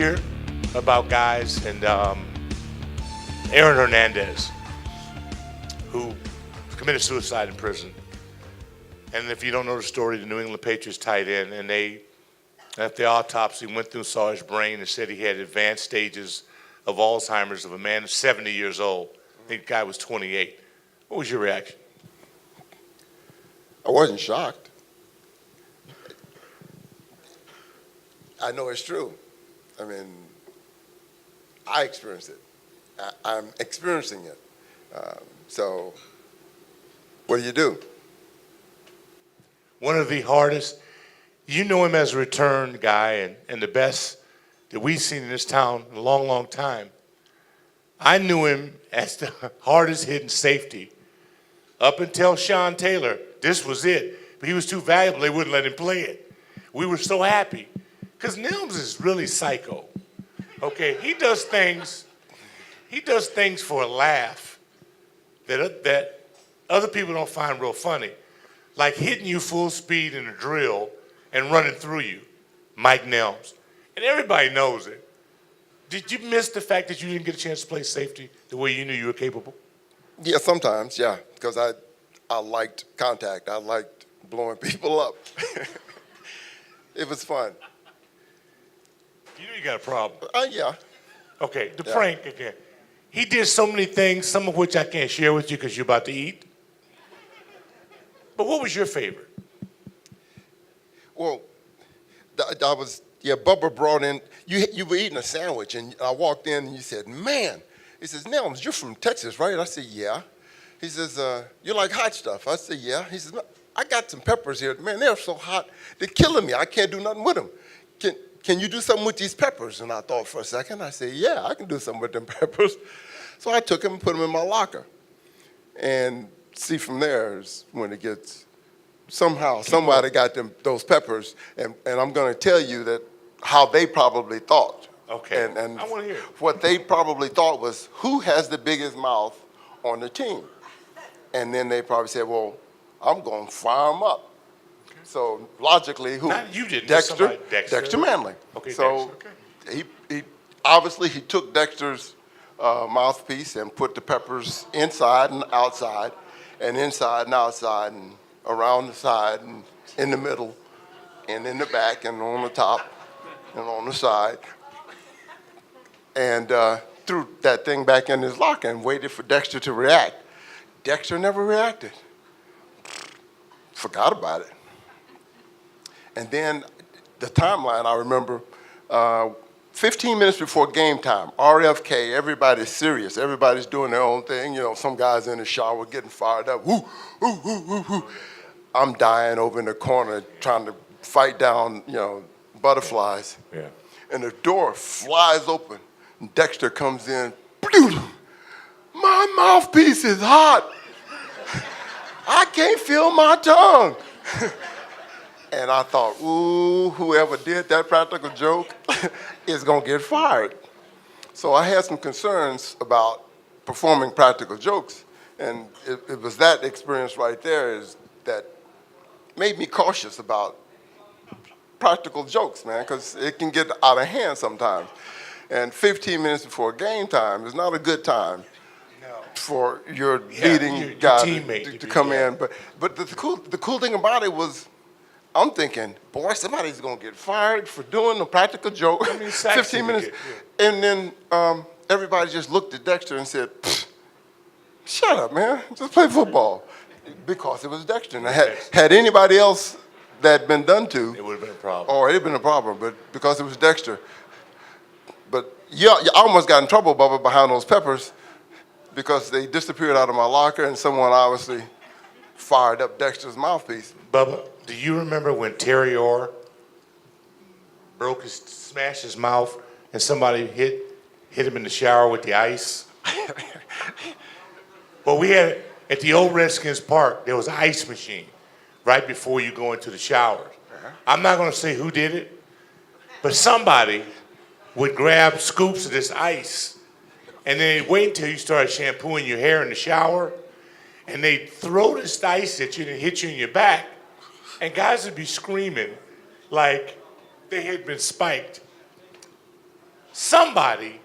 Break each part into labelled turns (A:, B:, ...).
A: hear about guys and Aaron Hernandez, who committed suicide in prison. And if you don't know the story, the New England Patriots tight end, and they, at the autopsy, went through and saw his brain and said he had advanced stages of Alzheimer's of a man of 70 years old. I think the guy was 28. What was your reaction?
B: I wasn't shocked. I know it's true. I mean, I experienced it. I'm experiencing it. So what do?
A: One of the hardest, you know him as a return guy and the best that we've seen in this town in a long, long time. I knew him as the hardest hitting safety. Up until Sean Taylor, this was it. But he was too valuable, they wouldn't let him play it. We were so happy. Because Nelms is really psycho. Okay, he does things for a laugh that other people don't find real funny. Like hitting you full speed in a drill and running through you, Mike Nelms. And everybody knows it. Did you miss the fact that you didn't get a chance to play safety the way you knew you were capable?
B: Yeah, sometimes, yeah, because I liked contact. I liked blowing people up. It was fun.
A: You know you got a problem.
B: Yeah.
A: Okay, the prank again. He did so many things, some of which I can't share with you because you're about to eat. But what was your favorite?
B: Well, Bubba brought in, you were eating a sandwich, and I walked in, and you said, man. He says, Nelms, you're from Texas, right? I said, yeah. He says, you like hot stuff? I said, yeah. He says, I got some peppers here. Man, they're so hot, they're killing me. I can't do nothing with them. Can you do something with these peppers? And I thought for a second. I said, yeah, I can do something with them peppers. So I took them and put them in my locker. And see, from there is when it gets, somehow somebody got those peppers, and I'm going to tell you that how they probably thought.
A: Okay,
B: and
A: I want to hear it.
B: What they probably thought was, who has the biggest mouth on the team? And then they probably said, well, I'm going to fire them up. So logically, who?
A: Not you didn't.
B: Dexter.
A: Dexter.
B: Dexter Manley.
A: Okay,
B: so
A: Dexter,
B: he obviously he took Dexter's mouthpiece and put the peppers inside and outside, and inside and outside, and around the side, and in the middle, and in the back, and on the top, and on the side, and threw that thing back in his locker and waited for Dexter to react. Dexter never reacted. Forgot about it. And then the timeline, I remember, 15 minutes before game time, RFK, everybody's serious. Everybody's doing their own thing. You know, some guys in the shower getting fired up. Woo, woo, woo, woo, woo. I'm dying over in the corner trying to fight down, butterflies.
A: Yeah.
B: And the door flies open. And Dexter comes in. My mouthpiece is hot. I can't feel my tongue. And I thought, ooh, whoever did that practical joke is going to get fired. So I had some concerns about performing practical jokes. And it was that experience right there that made me cautious about practical jokes, man, because it can get out of hand sometimes. And 15 minutes before game time is not a good time for your leading guy to come in. But the cool thing about it was, I'm thinking, boy, somebody's going to get fired for doing a practical joke. 15 minutes. And then everybody just looked at Dexter and said, shut up, man. Just play football. Because it was Dexter. And had anybody else that had been done to,
A: it would have been a problem.
B: Or it would have been a problem, but because it was Dexter. But you almost got in trouble, Bubba, behind those peppers because they disappeared out of my locker and someone obviously fired up Dexter's mouthpiece.
A: Bubba, do you remember when Terry Orr smashed his mouth and somebody hit him in the shower with the ice? Well, we had, at the old Redskins Park, there was an ice machine right before you go into the shower. I'm not going to say who did it, but somebody would grab scoops of this ice, and then they'd wait until you started shampooing your hair in the shower, and they'd throw this ice at you and hit you in your back, and guys would be screaming like they had been spiked. Somebody,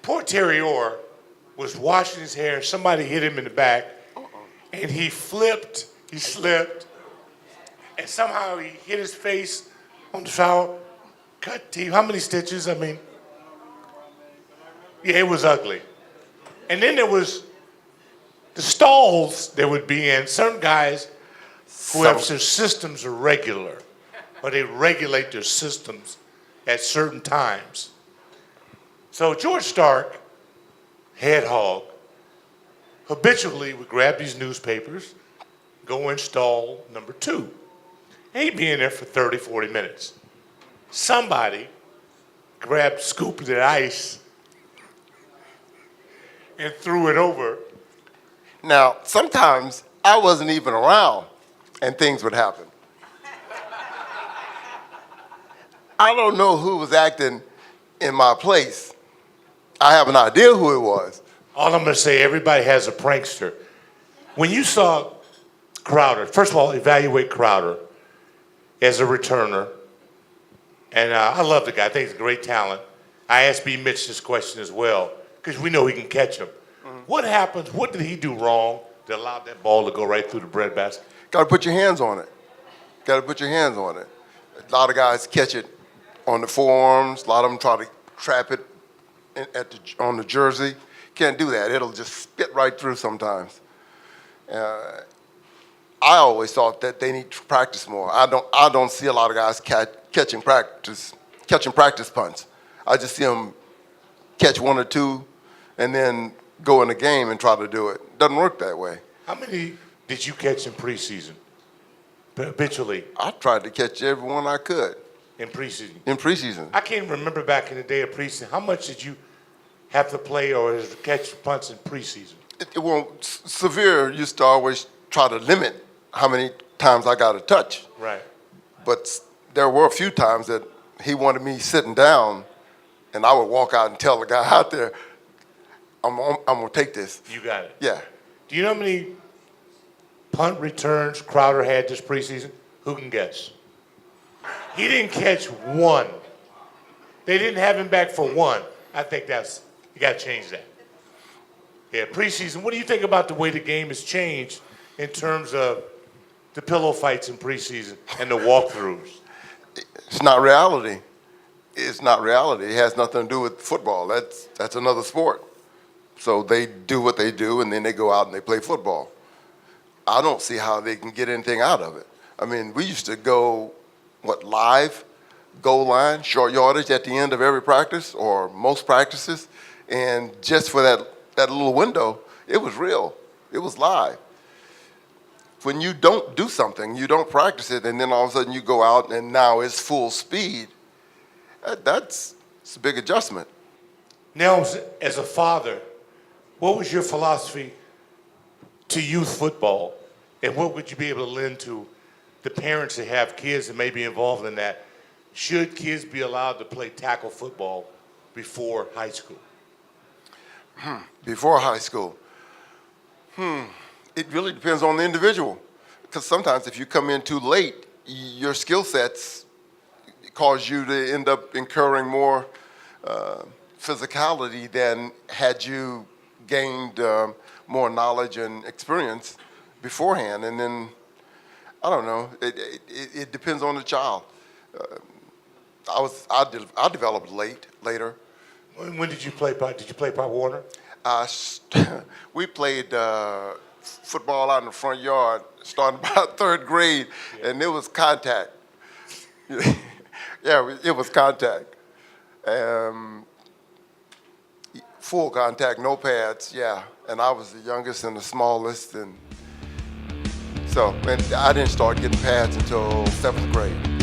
A: poor Terry Orr, was washing his hair. Somebody hit him in the back, and he flipped, he slipped, and somehow he hit his face on the towel. Cut teeth. How many stitches? I mean, yeah, it was ugly. And then there was the stalls that would be in. Certain guys who have their systems are regular, or they regulate their systems at certain times. So George Stark, head hog, habitually would grab these newspapers, go in stall number 2. And he'd be in there for 30, 40 minutes. Somebody grabbed, scooped the ice, and threw it over.
B: Now, sometimes I wasn't even around and things would happen. I don't know who was acting in my place. I have an idea who it was.
A: All I'm going to say, everybody has a prankster. When you saw Crowder, first of all, evaluate Crowder as a returner. And I love the guy. I think he's a great talent. I asked B. Mitch this question as well, because we know he can catch him. What happens? What did he do wrong that allowed that ball to go right through the breadbasket?
B: Got to put your hands on it. Got to put your hands on it. A lot of guys catch it on the forearms. A lot of them try to trap it on the jersey. Can't do that. It'll just spit right through sometimes. I always thought that they need to practice more. I don't see a lot of guys catching practice punts. I just see them catch 1 or 2 and then go in the game and try to do it. Doesn't work that way.
A: How many did you catch in preseason? Habitually.
B: I tried to catch every one I could.
A: In preseason?
B: In preseason.
A: I can't remember back in the day of preseason. How much did you have to play or catch punts in preseason?
B: Severe used to always try to limit how many times I got a touch.
A: Right.
B: But there were a few times that he wanted me sitting down, and I would walk out and tell the guy out there, I'm going to take this.
A: You got it.
B: Yeah.
A: Do you know how many punt returns Crowder had this preseason? Who can guess? He didn't catch 1. They didn't have him back for 1. I think you got to change that. Yeah, preseason. What do you think about the way the game has changed in terms of the pillow fights in preseason and the walkthroughs?
B: It's not reality. It's not reality. It has nothing to do with football. That's another sport. So they do what they do, and then they go out and they play football. I don't see how they can get anything out of it. I mean, we used to go, live, goal line, short yardage at the end of every practice or most practices. And just for that little window, it was real. It was live. When you don't do something, you don't practice it, and then all of a sudden you go out and now it's full speed, it's a big adjustment.
A: Now, as a father, what was your philosophy to youth football? And what would you be able to lend to the parents that have kids that may be involved in that? Should kids be allowed to play tackle football before high school?
B: Before high school? It really depends on the individual. Because sometimes if you come in too late, your skill sets cause you to end up incurring more physicality than had you gained more knowledge and experience beforehand. And then, I don't know, it depends on the child. I developed later.
A: When did you play? Did you play Pop Warner?
B: We played football out in the front yard starting about 3rd grade, and it was contact. Yeah, it was contact. Full contact, no pads, yeah. And I was the youngest and the smallest, and I didn't start getting pads until 7th grade.